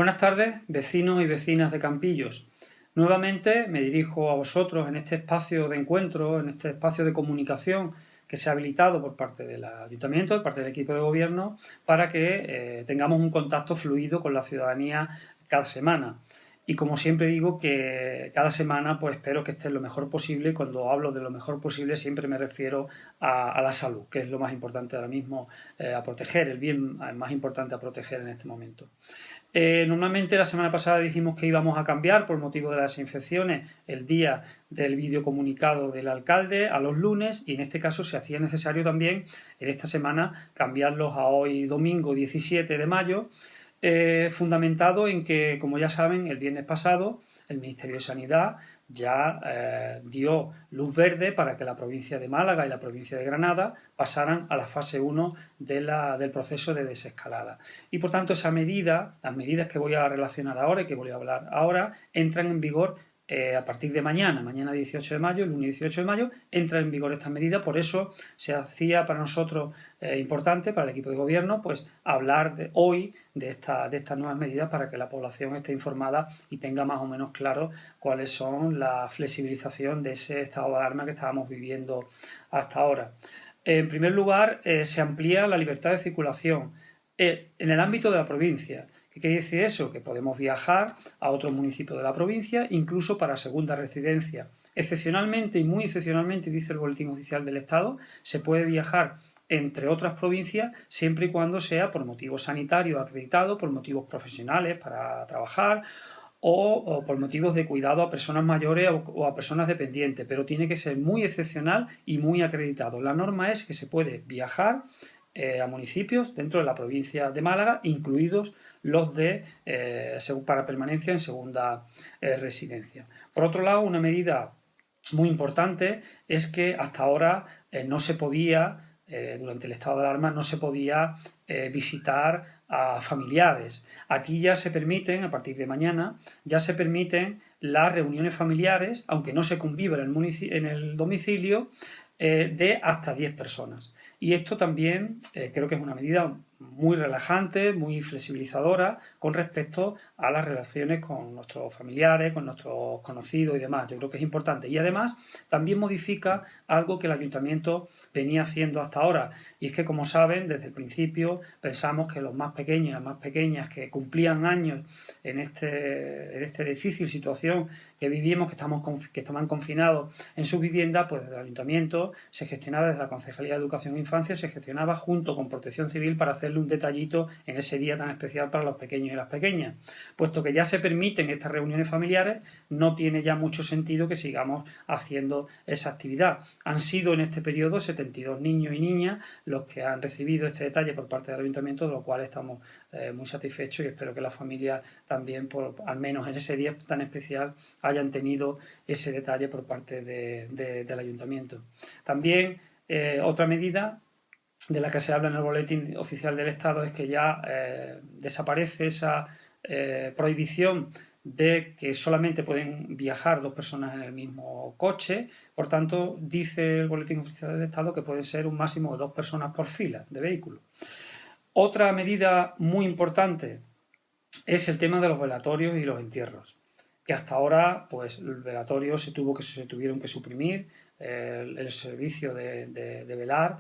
Buenas tardes, vecinos y vecinas de Campillos. Nuevamente me dirijo a vosotros en este espacio de encuentro, en este espacio de comunicación que se ha habilitado por parte del Ayuntamiento, por parte del equipo de gobierno, para que tengamos un contacto fluido con la ciudadanía cada semana. Y como siempre digo que cada semana pues espero que esté lo mejor posible. Cuando hablo de lo mejor posible siempre me refiero a la salud, que es lo más importante ahora mismo a proteger, el bien más importante a proteger en este momento. Normalmente la semana pasada dijimos que íbamos a cambiar por motivo de las infecciones el día del videocomunicado del alcalde a los lunes, y en este caso se hacía necesario también en esta semana cambiarlos a hoy domingo 17 de mayo, fundamentado en que, como ya saben, el viernes pasado el Ministerio de Sanidad ya dio luz verde para que la provincia de Málaga y la provincia de Granada pasaran a la fase 1 del proceso de desescalada. Y por tanto las medidas que voy a relacionar ahora y que voy a hablar ahora, entran en vigor a partir de mañana 18 de mayo, el lunes 18 de mayo, entra en vigor esta medida. Por eso se hacía para nosotros importante, para el equipo de gobierno, pues hablar hoy de estas nuevas medidas para que la población esté informada y tenga más o menos claro cuáles son la flexibilización de ese estado de alarma que estábamos viviendo hasta ahora. En primer lugar, se amplía la libertad de circulación en el ámbito de la provincia. ¿Qué quiere decir eso? Que podemos viajar a otros municipios de la provincia, incluso para segunda residencia. Excepcionalmente y muy excepcionalmente, dice el Boletín Oficial del Estado, se puede viajar entre otras provincias siempre y cuando sea por motivos sanitarios acreditados, por motivos profesionales para trabajar o por motivos de cuidado a personas mayores o a personas dependientes, pero tiene que ser muy excepcional y muy acreditado. La norma es que se puede viajar a municipios dentro de la provincia de Málaga, incluidos los para permanencia en segunda residencia. Por otro lado, una medida muy importante es que hasta ahora no se podía, durante el estado de alarma, no se podía visitar a familiares. Aquí ya se permiten, a partir de mañana, ya se permiten las reuniones familiares, aunque no se conviva en el domicilio, de hasta 10 personas. Y esto también creo que es una medida muy relajante, muy flexibilizadora con respecto a las relaciones con nuestros familiares, con nuestros conocidos y demás. Yo creo que es importante. Y además también modifica algo que el ayuntamiento venía haciendo hasta ahora. Y es que, como saben, desde el principio pensamos que los más pequeños y las más pequeñas que cumplían años en esta difícil situación que vivimos, que estaban confinados en su vivienda, pues desde el ayuntamiento se gestionaba, desde la Concejalía de Educación e Infancia, se gestionaba junto con Protección Civil para hacerle un detallito en ese día tan especial para los pequeños y las pequeñas. Puesto que ya se permiten estas reuniones familiares, no tiene ya mucho sentido que sigamos haciendo esa actividad. Han sido en este periodo 72 niños y niñas los que han recibido este detalle por parte del ayuntamiento, de lo cual estamos muy satisfechos, y espero que las familias también, al menos en ese día tan especial, hayan tenido ese detalle por parte del ayuntamiento. También otra medida de la que se habla en el Boletín Oficial del Estado es que ya desaparece esa prohibición de que solamente pueden viajar 2 personas en el mismo coche. Por tanto, dice el Boletín Oficial del Estado que puede ser un máximo de 2 personas por fila de vehículo. Otra medida muy importante es el tema de los velatorios y los entierros, que hasta ahora pues el velatorio se tuvieron que suprimir, el servicio de velar,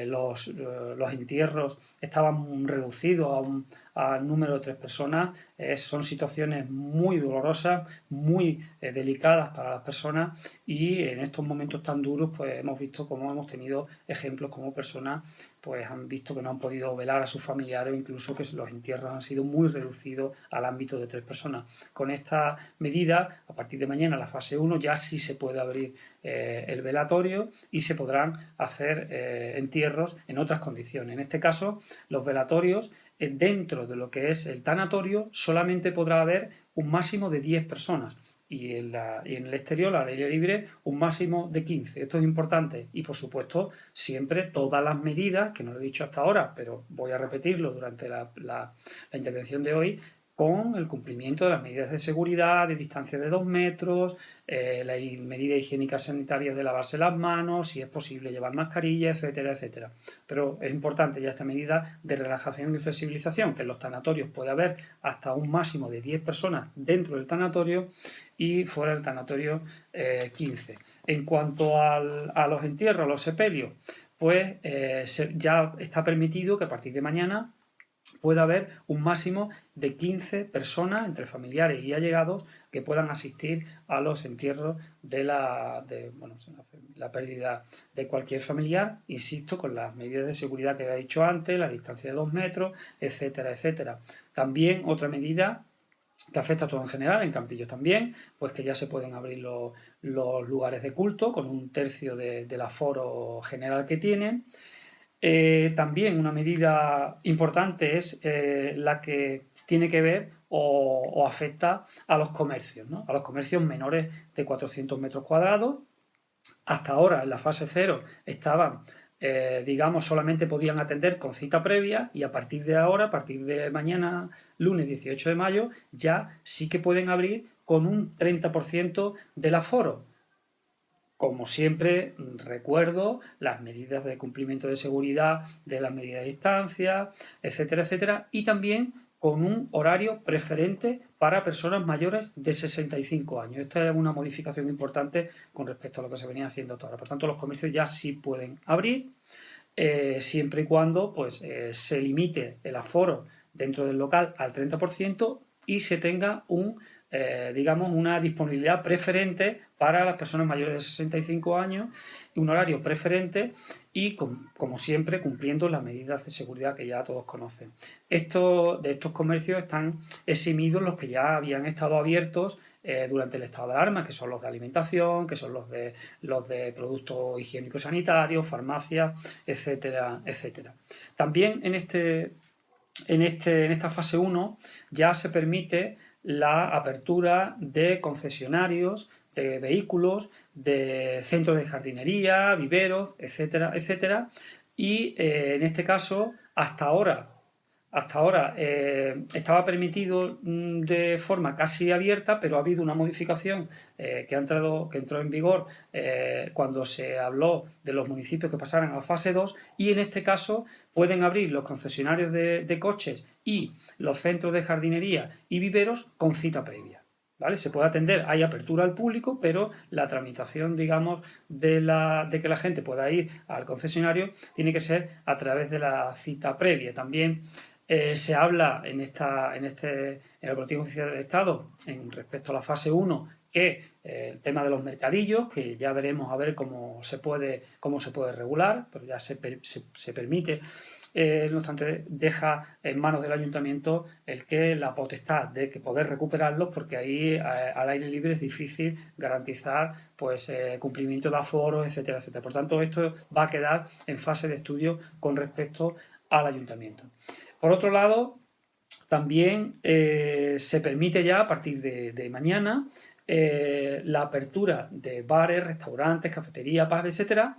los entierros estaban reducidos al número de 3 personas. Son situaciones muy dolorosas, muy delicadas para las personas, y en estos momentos tan duros pues hemos visto cómo hemos tenido ejemplos como personas pues han visto que no han podido velar a sus familiares, o incluso que los entierros han sido muy reducidos al ámbito de 3 personas. Con esta medida, a partir de mañana, la fase 1, ya sí se puede abrir el velatorio y se podrán hacer entierros en otras condiciones. En este caso, los velatorios, dentro de lo que es el tanatorio, solamente podrá haber un máximo de 10 personas. Y en el exterior, al aire libre, un máximo de 15. Esto es importante. Y, por supuesto, siempre todas las medidas, que no lo he dicho hasta ahora, pero voy a repetirlo durante la intervención de hoy, con el cumplimiento de las medidas de seguridad, de distancia de 2 metros, la medida higiénica sanitaria de lavarse las manos, si es posible llevar mascarilla, etcétera, etcétera. Pero es importante ya esta medida de relajación y flexibilización, que en los tanatorios puede haber hasta un máximo de 10 personas dentro del tanatorio y fuera del tanatorio 15. En cuanto a los entierros, a los sepelios, pues ya está permitido que a partir de mañana puede haber un máximo de 15 personas entre familiares y allegados que puedan asistir a los entierros de la pérdida de cualquier familiar, insisto, con las medidas de seguridad que he dicho antes, la distancia de 2 metros, etcétera, etcétera. También otra medida que afecta a todo en general, en Campillos también, pues que ya se pueden abrir los lugares de culto con 1/3 del aforo general que tienen. También una medida importante es la que tiene que ver o afecta a los comercios, ¿no? A los comercios menores de 400 metros cuadrados. Hasta ahora, en la fase 0, estaban, digamos, solamente podían atender con cita previa y a partir de ahora, a partir de mañana, lunes 18 de mayo, ya sí que pueden abrir con un 30% del aforo. Como siempre, recuerdo las medidas de cumplimiento de seguridad, de las medidas de distancia, etcétera, etcétera, y también con un horario preferente para personas mayores de 65 años. Esta es una modificación importante con respecto a lo que se venía haciendo hasta ahora. Por tanto, los comercios ya sí pueden abrir, siempre y cuando pues, se limite el aforo dentro del local al 30% y se tenga digamos, una disponibilidad preferente para las personas mayores de 65 años, un horario preferente y, como siempre, cumpliendo las medidas de seguridad que ya todos conocen. De estos comercios están eximidos los que ya habían estado abiertos durante el estado de alarma, que son los de alimentación, que son los de productos higiénicos sanitarios, farmacias, etcétera, etcétera. También en esta fase 1 ya se permite la apertura de concesionarios, de vehículos, de centros de jardinería, viveros, etcétera, etcétera. Y en este caso, hasta ahora estaba permitido de forma casi abierta, pero ha habido una modificación que entró en vigor cuando se habló de los municipios que pasaran a la fase 2 y en este caso pueden abrir los concesionarios de coches y los centros de jardinería y viveros con cita previa. ¿Vale? Se puede atender, hay apertura al público, pero la tramitación, digamos, de que la gente pueda ir al concesionario tiene que ser a través de la cita previa. También se habla en el Boletín Oficial del Estado, respecto a la fase 1, que el tema de los mercadillos, que ya veremos a ver cómo se puede regular, pero ya se permite. No obstante, deja en manos del ayuntamiento la potestad de que poder recuperarlos, porque ahí al aire libre es difícil garantizar pues cumplimiento de aforos, etcétera, etcétera. Por tanto, esto va a quedar en fase de estudio con respecto al ayuntamiento. Por otro lado, también se permite ya a partir de mañana la apertura de bares, restaurantes, cafeterías, pubs, etcétera,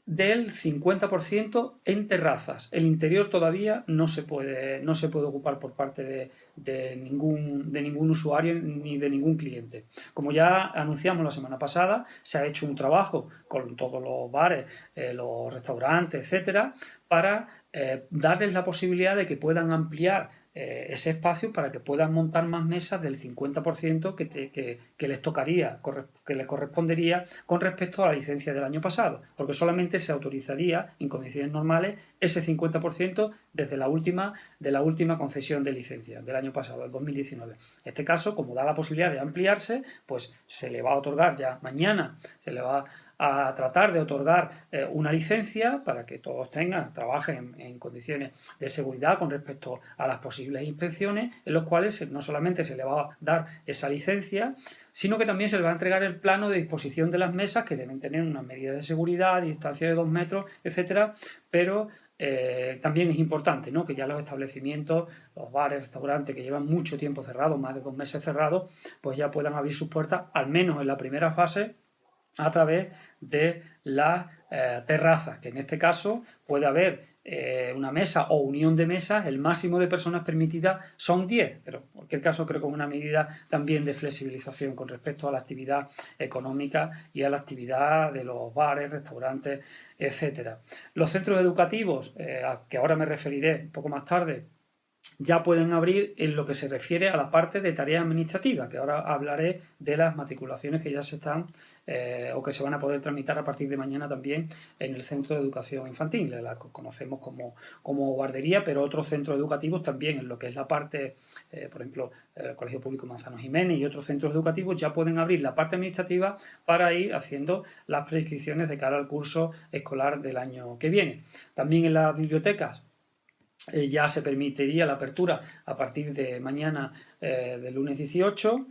del 50% en terrazas. El interior todavía no se puede ocupar por parte de ningún usuario ni de ningún cliente. Como ya anunciamos la semana pasada, se ha hecho un trabajo con todos los bares, los restaurantes, etcétera, para darles la posibilidad de que puedan ampliar ese espacio para que puedan montar más mesas del 50% que les tocaría, que les correspondería con respecto a la licencia del año pasado, porque solamente se autorizaría en condiciones normales ese 50% desde la última concesión de licencia del año pasado, el 2019. En este caso, como da la posibilidad de ampliarse, pues se le va a otorgar ya mañana, se le va a tratar de otorgar una licencia para que todos trabajen en condiciones de seguridad con respecto a las posibles inspecciones, en los cuales no solamente se le va a dar esa licencia, sino que también se le va a entregar el plano de disposición de las mesas, que deben tener unas medidas de seguridad, distancia de 2 metros, etcétera, pero también es importante, ¿no?, que ya los establecimientos, los bares, restaurantes que llevan mucho tiempo cerrados, más de 2 meses cerrados, pues ya puedan abrir sus puertas, al menos en la primera fase, a través de las terrazas, que en este caso puede haber una mesa o unión de mesas, el máximo de personas permitidas son 10, pero en cualquier caso creo que es una medida también de flexibilización con respecto a la actividad económica y a la actividad de los bares, restaurantes, etcétera. Los centros educativos, a que ahora me referiré un poco más tarde, ya pueden abrir en lo que se refiere a la parte de tareas administrativas, que ahora hablaré de las matriculaciones que ya se están o que se van a poder tramitar a partir de mañana también en el centro de educación infantil, la que conocemos como guardería, pero otros centros educativos también en lo que es la parte, por ejemplo, el Colegio Público Manzano Jiménez y otros centros educativos ya pueden abrir la parte administrativa para ir haciendo las prescripciones de cara al curso escolar del año que viene. También en las bibliotecas ya se permitiría la apertura a partir de mañana, del lunes 18,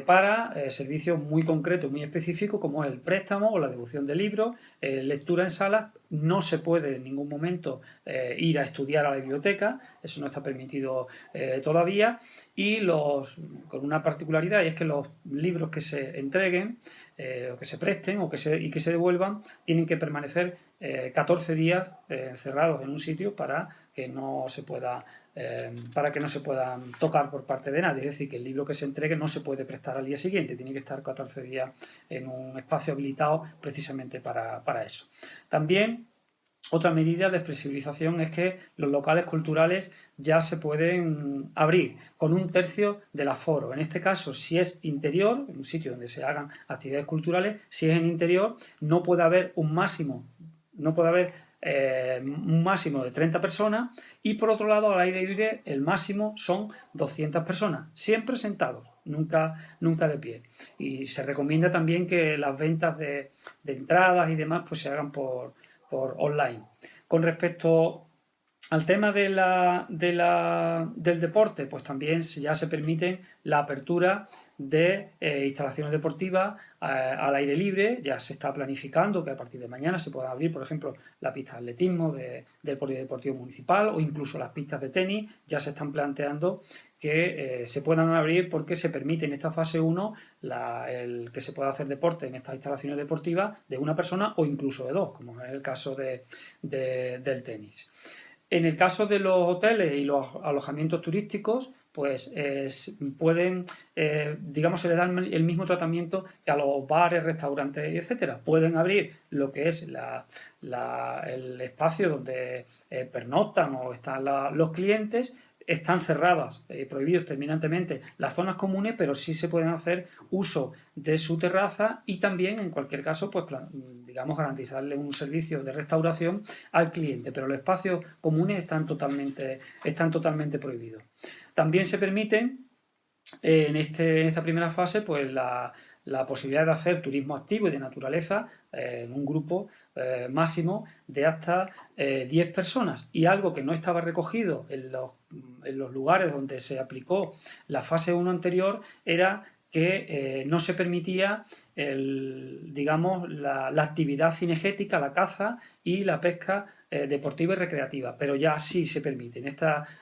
para servicios muy concretos, muy específicos, como es el préstamo o la devolución de libros, lectura en salas. No se puede en ningún momento ir a estudiar a la biblioteca, eso no está permitido todavía, y con una particularidad, y es que los libros que se entreguen o que se presten y que se devuelvan tienen que permanecer 14 días encerrados en un sitio para que no se puedan tocar por parte de nadie. Es decir, que el libro que se entregue no se puede prestar al día siguiente, tiene que estar 14 días en un espacio habilitado precisamente para eso. También otra medida de flexibilización es que los locales culturales ya se pueden abrir con 1/3 del aforo. En este caso, si es interior, en un sitio donde se hagan actividades culturales, si es en interior, no puede haber un máximo de 30 personas, y por otro lado, al aire libre, el máximo son 200 personas, siempre sentados, nunca de pie. Y se recomienda también que las ventas de entradas y demás pues se hagan por online. Con respecto al tema del deporte, pues también ya se permite la apertura de instalaciones deportivas al aire libre. Ya se está planificando que a partir de mañana se pueda abrir, por ejemplo, la pista de atletismo del Polideportivo Municipal, o incluso las pistas de tenis. Ya se están planteando que se puedan abrir, porque se permite en esta fase 1 el que se pueda hacer deporte en estas instalaciones deportivas de una persona o incluso de dos, como es el caso del tenis. En el caso de los hoteles y los alojamientos turísticos, pues pueden, digamos, se le da el mismo tratamiento que a los bares, restaurantes, etcétera. Pueden abrir lo que es el espacio donde pernoctan o están los clientes. Están cerradas, prohibidos terminantemente las zonas comunes, pero sí se pueden hacer uso de su terraza, y también, en cualquier caso, pues digamos, garantizarle un servicio de restauración al cliente, pero los espacios comunes están totalmente prohibidos. También se permite en esta primera fase pues la posibilidad de hacer turismo activo y de naturaleza en un grupo máximo de hasta 10 personas. Y algo que no estaba recogido en los lugares donde se aplicó la fase 1 anterior era que no se permitía la actividad cinegética, la caza y la pesca deportiva y recreativa, pero ya sí se permite.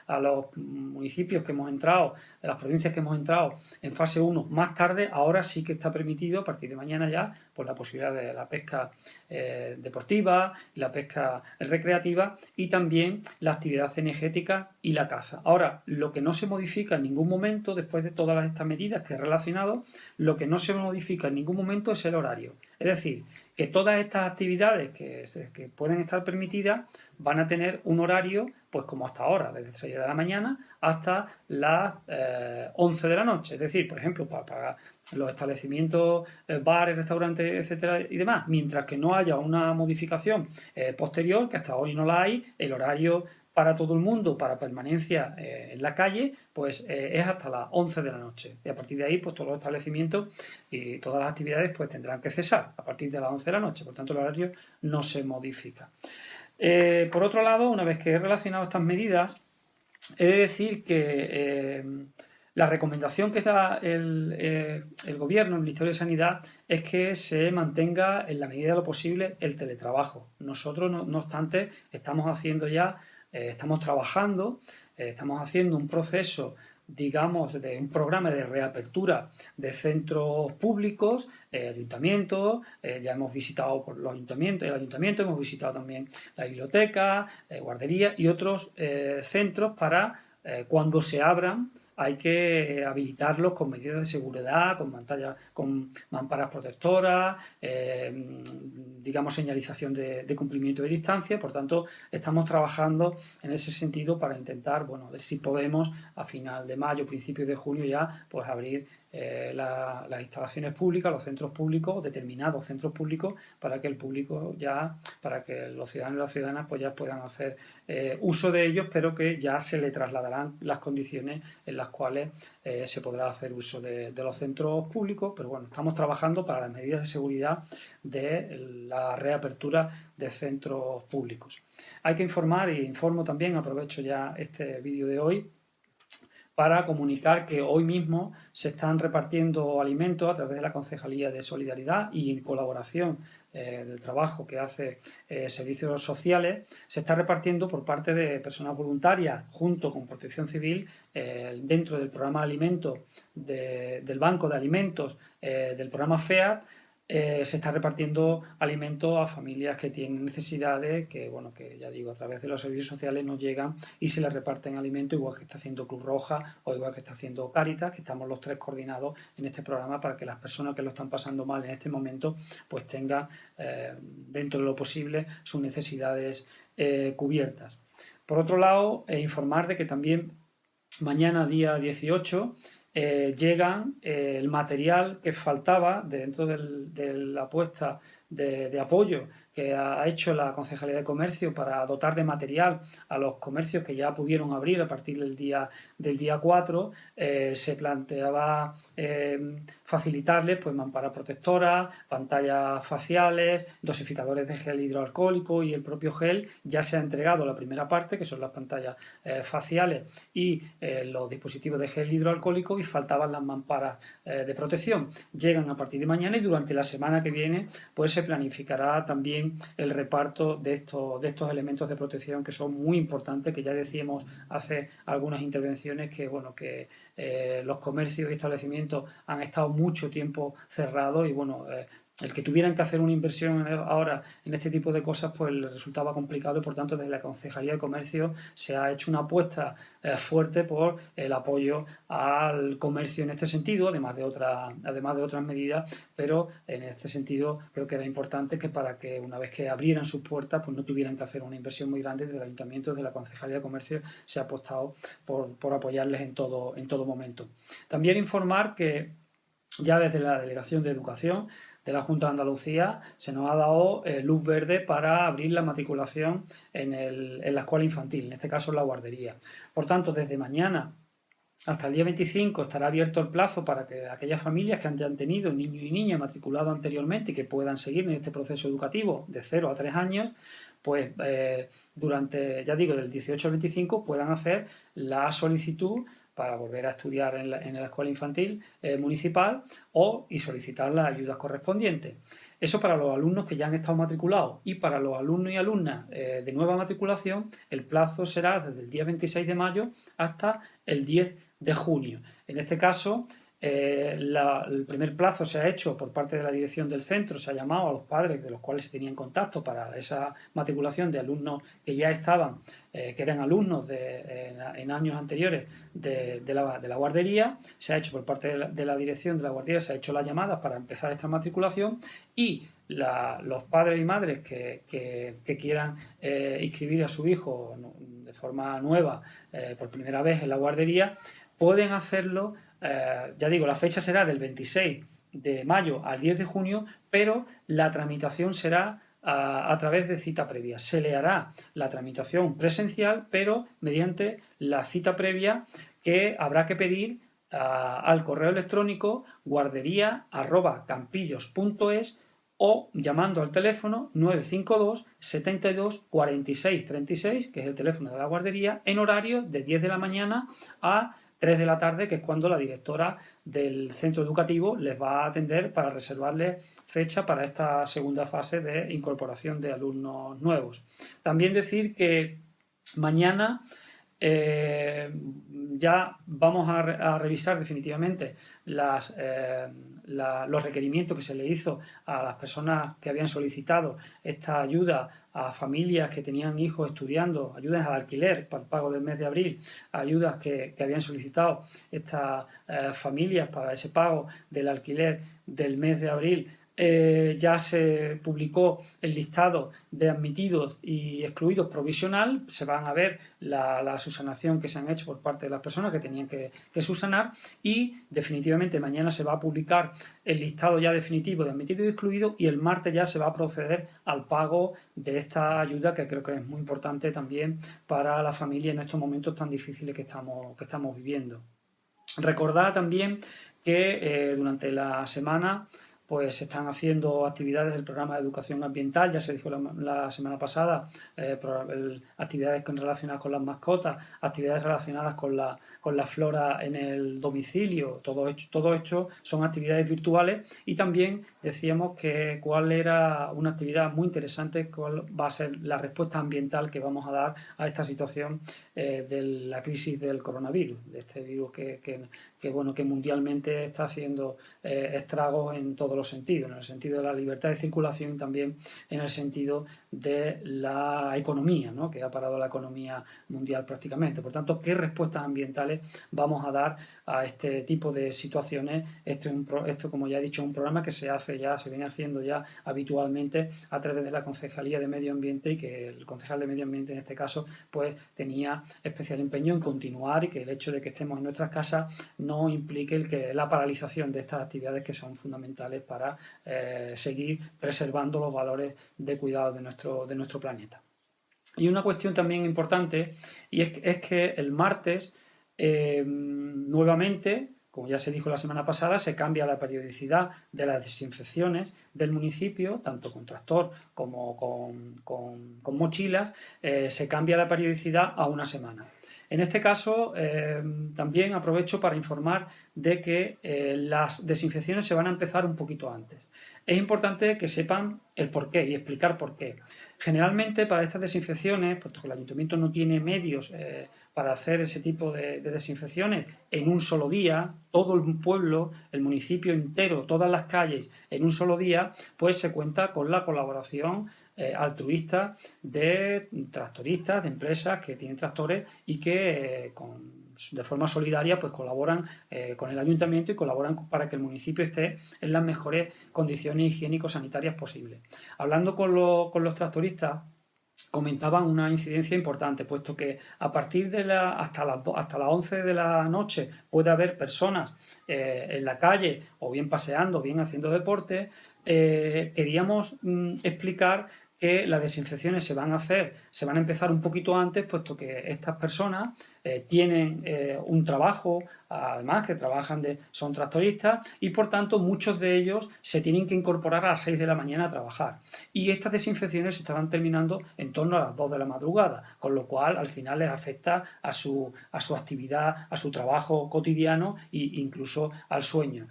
A los municipios que hemos entrado, a las provincias que hemos entrado en fase 1 más tarde, ahora sí que está permitido a partir de mañana ya pues la posibilidad de la pesca deportiva, la pesca recreativa y también la actividad cinegética y la caza. Ahora, lo que no se modifica en ningún momento, después de todas estas medidas que he relacionado, lo que no se modifica en ningún momento es el horario. Es decir, que todas estas actividades que pueden estar permitidas van a tener un horario, pues como hasta ahora, desde 6 de la mañana hasta las 11 de la noche. Es decir, por ejemplo, para los establecimientos, bares, restaurantes, etcétera y demás, mientras que no haya una modificación posterior, que hasta hoy no la hay, el horario para todo el mundo, para permanencia en la calle, pues es hasta las 11 de la noche. Y a partir de ahí, pues todos los establecimientos y todas las actividades pues tendrán que cesar a partir de las 11 de la noche. Por tanto, el horario no se modifica. Por otro lado, una vez que he relacionado estas medidas, he de decir que la recomendación que da el Gobierno, el Ministerio de Sanidad, es que se mantenga en la medida de lo posible el teletrabajo. Nosotros, no obstante, estamos trabajando, estamos haciendo un proceso digamos, de un programa de reapertura de centros públicos, ayuntamientos, ya hemos visitado por los ayuntamientos, el ayuntamiento, hemos visitado también la biblioteca, guardería y otros centros para cuando se abran hay que habilitarlos con medidas de seguridad, con mamparas protectoras, digamos señalización de cumplimiento de distancia. Por tanto, estamos trabajando en ese sentido para intentar, bueno, ver si podemos a final de mayo, principios de junio ya, pues abrir las instalaciones públicas, los centros públicos, determinados centros públicos, para que el público ya, para que los ciudadanos y las ciudadanas pues ya puedan hacer uso de ellos, pero que ya se le trasladarán las condiciones en las cuales se podrá hacer uso de los centros públicos. Pero bueno, estamos trabajando para las medidas de seguridad de la reapertura de centros públicos. Hay que informar, y informo también, aprovecho ya este vídeo de hoy, para comunicar que hoy mismo se están repartiendo alimentos a través de la Concejalía de Solidaridad y en colaboración del trabajo que hace Servicios Sociales, se está repartiendo por parte de personas voluntarias junto con Protección Civil dentro del programa de alimentos del Banco de Alimentos del programa FEAD. Se está repartiendo alimentos a familias que tienen necesidades, que bueno, que ya digo, a través de los servicios sociales nos llegan y se les reparten alimentos, igual que está haciendo Cruz Roja o igual que está haciendo Cáritas, que estamos los tres coordinados en este programa para que las personas que lo están pasando mal en este momento pues tengan dentro de lo posible sus necesidades cubiertas. Por otro lado, informar de que también mañana, día 18, llegan el material que faltaba dentro de la apuesta de apoyo que ha hecho la Concejalía de Comercio para dotar de material a los comercios que ya pudieron abrir a partir del día 4. Se planteaba facilitarles pues mamparas protectoras, pantallas faciales, dosificadores de gel hidroalcohólico, y el propio gel ya se ha entregado la primera parte, que son las pantallas faciales y los dispositivos de gel hidroalcohólico, y faltaban las mamparas de protección. Llegan a partir de mañana y durante la semana que viene pues se planificará también el reparto de estos elementos de protección, que son muy importantes, que ya decíamos hace algunas intervenciones que bueno, que los comercios y establecimientos han estado mucho tiempo cerrados y bueno, el que tuvieran que hacer una inversión ahora en este tipo de cosas pues les resultaba complicado, y por tanto desde la Concejalía de Comercio se ha hecho una apuesta fuerte por el apoyo al comercio en este sentido, además de otras medidas, pero en este sentido creo que era importante que para que una vez que abrieran sus puertas pues no tuvieran que hacer una inversión muy grande. Desde el Ayuntamiento, desde la Concejalía de Comercio se ha apostado por apoyarles en todo momento. También informar que ya desde la Delegación de Educación de la Junta de Andalucía se nos ha dado luz verde para abrir la matriculación en la escuela infantil, en este caso en la guardería. Por tanto, desde mañana hasta el día 25 estará abierto el plazo para que aquellas familias que han tenido niños y niñas matriculados anteriormente y que puedan seguir en este proceso educativo de 0 a 3 años, pues durante, ya digo, del 18 al 25 puedan hacer la solicitud para volver a estudiar en la escuela infantil municipal y solicitar las ayudas correspondientes. Eso para los alumnos que ya han estado matriculados, y para los alumnos y alumnas de nueva matriculación el plazo será desde el día 26 de mayo hasta el 10 de junio. En este caso, el primer plazo se ha hecho por parte de la dirección del centro, se ha llamado a los padres de los cuales se tenía en contacto para esa matriculación de alumnos que ya estaban, que eran alumnos en años anteriores de la guardería. Se ha hecho por parte de la dirección de la guardería, se ha hecho la llamada para empezar esta matriculación, y los padres y madres que quieran inscribir a su hijo de forma nueva por primera vez en la guardería pueden hacerlo. Ya digo, la fecha será del 26 de mayo al 10 de junio, pero la tramitación será a través de cita previa. Se le hará la tramitación presencial, pero mediante la cita previa que habrá que pedir al correo electrónico guardería@campillos.es o llamando al teléfono 952 72 46 36, que es el teléfono de la guardería, en horario de 10 de la mañana a 3 de la tarde, que es cuando la directora del centro educativo les va a atender para reservarles fecha para esta segunda fase de incorporación de alumnos nuevos. También decir que mañana ya vamos a revisar definitivamente los requerimientos que se le hizo a las personas que habían solicitado esta ayuda, a familias que tenían hijos estudiando, ayudas al alquiler para el pago del mes de abril, ayudas que habían solicitado estas familias para ese pago del alquiler del mes de abril. Ya se publicó el listado de admitidos y excluidos provisional, se van a ver la subsanación que se han hecho por parte de las personas que tenían que subsanar, y definitivamente mañana se va a publicar el listado ya definitivo de admitidos y excluidos, y el martes ya se va a proceder al pago de esta ayuda, que creo que es muy importante también para la familia en estos momentos tan difíciles que estamos viviendo. Recordad también que durante la semana pues se están haciendo actividades del programa de educación ambiental, ya se dijo la semana pasada, actividades relacionadas con las mascotas, actividades relacionadas con la flora en el domicilio, todo esto son actividades virtuales, y también decíamos que cuál era una actividad muy interesante, cuál va a ser la respuesta ambiental que vamos a dar a esta situación de la crisis del coronavirus, de este virus que mundialmente está haciendo estragos en todos los sentidos, en el sentido de la libertad de circulación y también en el sentido de la economía, ¿no?, que ha parado la economía mundial prácticamente. Por tanto, ¿qué respuestas ambientales vamos a dar a este tipo de situaciones? Esto, como ya he dicho, es un programa que se viene haciendo ya habitualmente a través de la Concejalía de Medio Ambiente, y que el concejal de Medio Ambiente en este caso pues tenía especial empeño en continuar, y que el hecho de que estemos en nuestras casas no implique la paralización de estas actividades que son fundamentales para seguir preservando los valores de cuidado de nuestro planeta. Y una cuestión también importante, y es que el martes nuevamente, como ya se dijo la semana pasada, se cambia la periodicidad de las desinfecciones del municipio, tanto con tractor como con mochilas, se cambia la periodicidad a una semana. En este caso, también aprovecho para informar de que las desinfecciones se van a empezar un poquito antes. Es importante que sepan el porqué y explicar por qué. Generalmente, para estas desinfecciones, puesto que el ayuntamiento no tiene medios para hacer ese tipo de desinfecciones en un solo día, todo el pueblo, el municipio entero, todas las calles en un solo día, pues se cuenta con la colaboración altruista de tractoristas, de empresas que tienen tractores y que de forma solidaria pues colaboran con el ayuntamiento y colaboran para que el municipio esté en las mejores condiciones higiénico-sanitarias posibles. Hablando con los tractoristas, comentaban una incidencia importante, puesto que a partir de hasta las 11 de la noche puede haber personas en la calle, o bien paseando, o bien haciendo deporte. Queríamos explicar que las desinfecciones se van a empezar un poquito antes, puesto que estas personas tienen un trabajo, además que son tractoristas, y por tanto muchos de ellos se tienen que incorporar a las 6 de la mañana a trabajar. Y estas desinfecciones se estaban terminando en torno a las 2 de la madrugada, con lo cual al final les afecta a su actividad, a su trabajo cotidiano e incluso al sueño.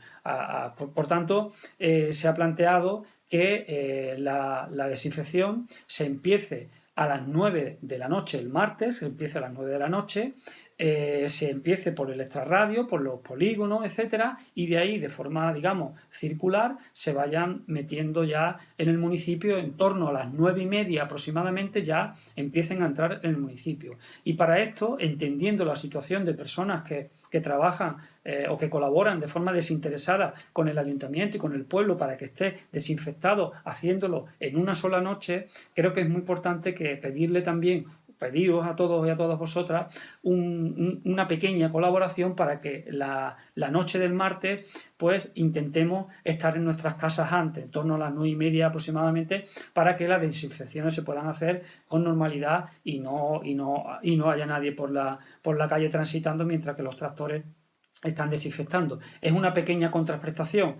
Por tanto, se ha planteado que la desinfección se empiece a las 9 de la noche el martes, se empiece a las 9 de la noche, se empiece por el extrarradio, por los polígonos, etcétera, y de ahí, de forma, digamos, circular, se vayan metiendo ya en el municipio en torno a las 9:30 aproximadamente, ya empiecen a entrar en el municipio. Y para esto, entendiendo la situación de personas que trabajan o que colaboran de forma desinteresada con el ayuntamiento y con el pueblo para que esté desinfectado, haciéndolo en una sola noche, creo que es muy importante que pediros a todos y a todas vosotras una pequeña colaboración para que la noche del martes pues intentemos estar en nuestras casas antes, en torno a las 9:30 aproximadamente, para que las desinfecciones se puedan hacer con normalidad y no haya nadie por la calle transitando mientras que los tractores están desinfectando. Es una pequeña contraprestación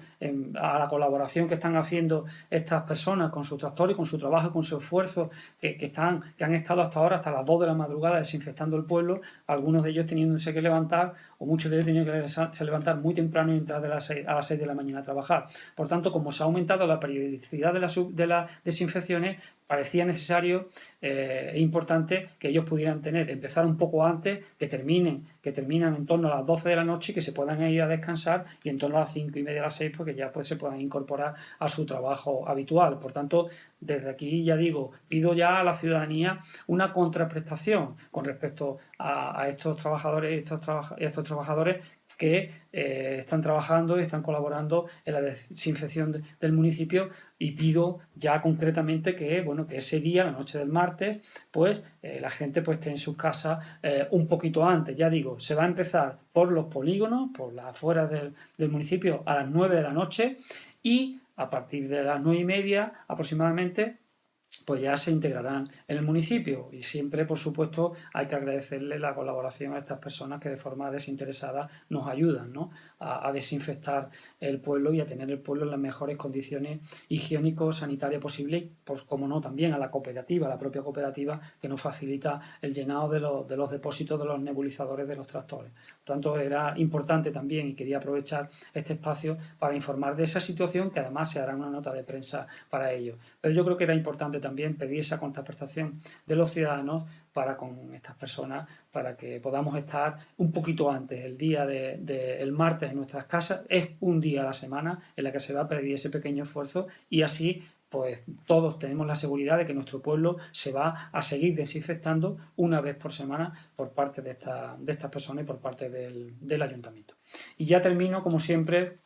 a la colaboración que están haciendo estas personas con su tractor y con su trabajo y con su esfuerzo, que han estado hasta ahora, hasta las 2 de la madrugada desinfectando el pueblo, algunos de ellos teniéndose que levantar, o muchos de ellos teniendo que levantar muy temprano y entrar a las 6 de la mañana a trabajar. Por tanto, como se ha aumentado la periodicidad de las desinfecciones, parecía necesario e importante que ellos pudieran empezar un poco antes, que terminan en torno a las 12 de la noche y que se puedan ir a descansar, y en torno a las 5:30 a las 6 porque ya pues se puedan incorporar a su trabajo habitual. Por tanto, desde aquí ya digo, pido ya a la ciudadanía una contraprestación con respecto a estos trabajadores que están trabajando y están colaborando en la desinfección del municipio, y pido ya concretamente que, bueno, que ese día, la noche del martes, pues la gente pues esté en sus casas un poquito antes. Ya digo, se va a empezar por los polígonos, por las afueras del municipio, a las 9 de la noche, y a partir de las 9:30 aproximadamente pues ya se integrarán en el municipio. Y siempre, por supuesto, hay que agradecerle la colaboración a estas personas que de forma desinteresada nos ayudan, ¿no?, a desinfectar el pueblo y a tener el pueblo en las mejores condiciones higiénico-sanitarias posibles, pues como no, también a la cooperativa, la propia cooperativa, que nos facilita el llenado de los depósitos de los nebulizadores de los tractores. Por tanto, era importante también, y quería aprovechar este espacio para informar de esa situación, que además se hará una nota de prensa para ello. Pero yo creo que era importante también pedir esa contraprestación de los ciudadanos para con estas personas, para que podamos estar un poquito antes. El día del martes en nuestras casas es un día a la semana en la que se va a pedir ese pequeño esfuerzo, y así pues todos tenemos la seguridad de que nuestro pueblo se va a seguir desinfectando una vez por semana por parte de estas personas y por parte del ayuntamiento. Y ya termino, como siempre,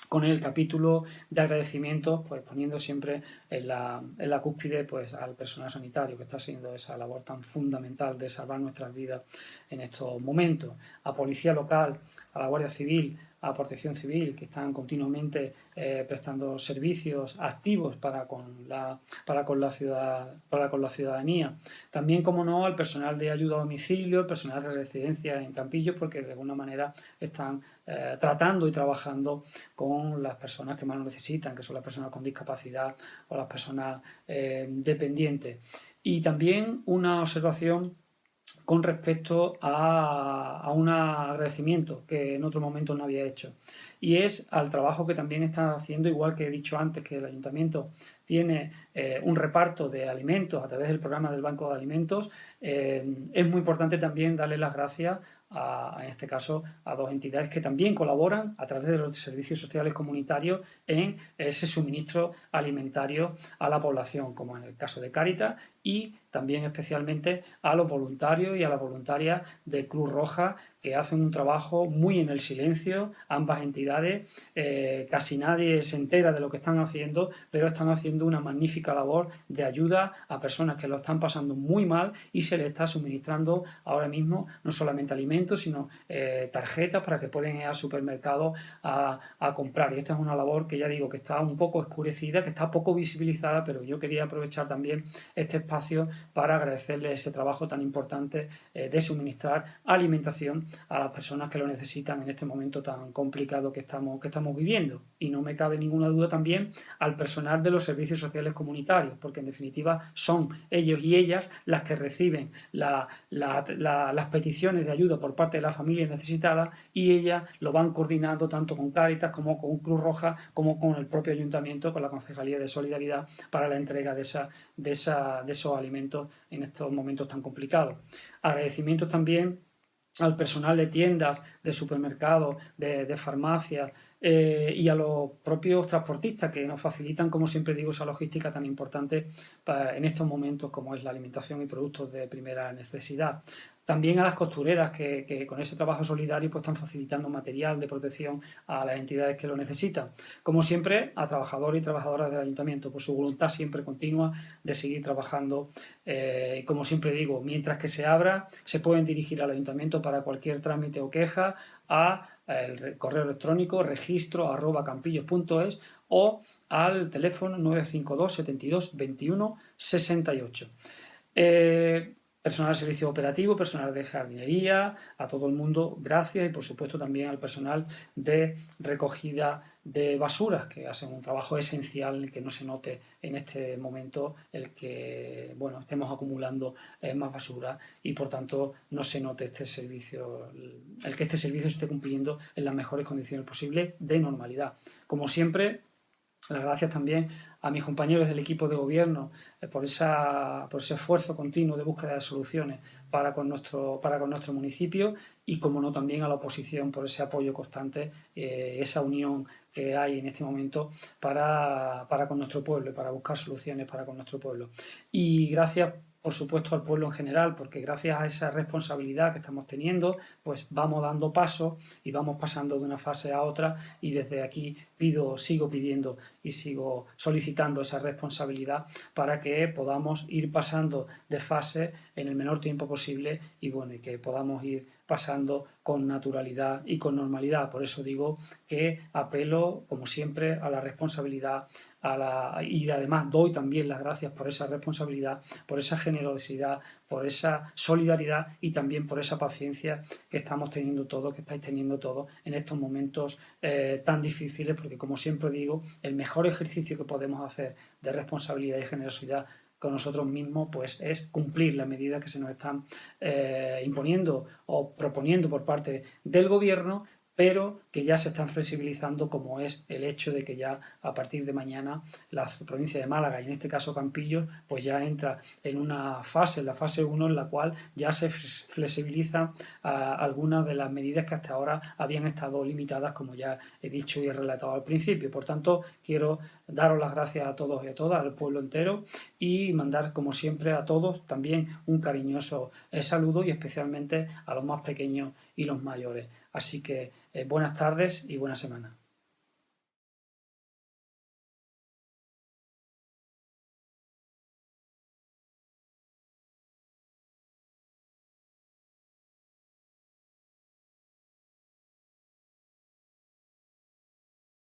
con el capítulo de agradecimientos, pues poniendo siempre en la cúspide pues al personal sanitario, que está haciendo esa labor tan fundamental de salvar nuestras vidas en estos momentos, a Policía Local, a la Guardia Civil, a Protección Civil, que están continuamente prestando servicios activos para con la ciudadanía. También, como no, al personal de ayuda a domicilio, el personal de residencia en Campillos, porque de alguna manera están tratando y trabajando con las personas que más lo necesitan, que son las personas con discapacidad o las personas dependientes. Y también una observación con respecto a un agradecimiento que en otro momento no había hecho, y es al trabajo que también está haciendo, igual que he dicho antes que el ayuntamiento tiene un reparto de alimentos a través del programa del Banco de Alimentos. Es muy importante también darle las gracias en este caso a dos entidades que también colaboran a través de los servicios sociales comunitarios en ese suministro alimentario a la población, como en el caso de Cáritas, y también especialmente a los voluntarios y a las voluntarias de Cruz Roja, que hacen un trabajo muy en el silencio. Ambas entidades, casi nadie se entera de lo que están haciendo, pero están haciendo una magnífica labor de ayuda a personas que lo están pasando muy mal, y se les está suministrando ahora mismo no solamente alimentos, sino tarjetas para que puedan ir al supermercado a comprar. Y esta es una labor que ya digo que está un poco escurecida, que está poco visibilizada, pero yo quería aprovechar también este espacio para agradecerles ese trabajo tan importante de suministrar alimentación a las personas que lo necesitan en este momento tan complicado que estamos viviendo. Y no me cabe ninguna duda también al personal de los servicios sociales comunitarios, porque en definitiva son ellos y ellas las que reciben las peticiones de ayuda por parte de las familias necesitadas, y ellas lo van coordinando tanto con Cáritas como con Cruz Roja, como con el propio ayuntamiento, con la Concejalía de Solidaridad, para la entrega de esos alimentos en estos momentos tan complicados. Agradecimientos también al personal de tiendas, de supermercados, de farmacias, y a los propios transportistas, que nos facilitan, como siempre digo, esa logística tan importante en estos momentos como es la alimentación y productos de primera necesidad. También a las costureras que con ese trabajo solidario pues están facilitando material de protección a las entidades que lo necesitan. Como siempre, a trabajadores y trabajadoras del ayuntamiento por su voluntad siempre continua de seguir trabajando. Como siempre digo, mientras que se abra, se pueden dirigir al ayuntamiento para cualquier trámite o queja a el correo electrónico registro@campillos.es o al teléfono 952 72 21 68. Personal de servicio operativo, personal de jardinería, a todo el mundo, gracias, y por supuesto también al personal de recogida de basuras, que hacen un trabajo esencial, que no se note en este momento el que estemos acumulando más basura, y por tanto no se note este servicio, el que este servicio se esté cumpliendo en las mejores condiciones posibles de normalidad. Como siempre, Las gracias también a mis compañeros del equipo de gobierno por ese esfuerzo continuo de búsqueda de soluciones para con nuestro municipio y, como no, también a la oposición por ese apoyo constante, esa unión que hay en este momento para con nuestro pueblo y para buscar soluciones para con nuestro pueblo. Y gracias, por supuesto, al pueblo en general, porque gracias a esa responsabilidad que estamos teniendo, pues vamos dando pasos y vamos pasando de una fase a otra, y desde aquí sigo pidiendo y sigo solicitando esa responsabilidad para que podamos ir pasando de fase en el menor tiempo posible y, bueno, y que podamos ir pasando con naturalidad y con normalidad. Por eso digo que apelo, como siempre, a la responsabilidad, y además doy también las gracias por esa responsabilidad, por esa generosidad, por esa solidaridad y también por esa paciencia que estamos teniendo todos, que estáis teniendo todos en estos momentos tan difíciles, porque, como siempre digo, el mejor ejercicio que podemos hacer de responsabilidad y generosidad con nosotros mismos, pues es cumplir las medidas que se nos están imponiendo o proponiendo por parte del gobierno, pero que ya se están flexibilizando, como es el hecho de que ya a partir de mañana la provincia de Málaga, y en este caso Campillos, pues ya entra en una fase, en la fase 1, en la cual ya se flexibilizan algunas de las medidas que hasta ahora habían estado limitadas, como ya he dicho y he relatado al principio. Por tanto, quiero daros las gracias a todos y a todas, al pueblo entero, y mandar, como siempre, a todos también un cariñoso saludo, y especialmente a los más pequeños y los mayores. Así que buenas tardes y buena semana.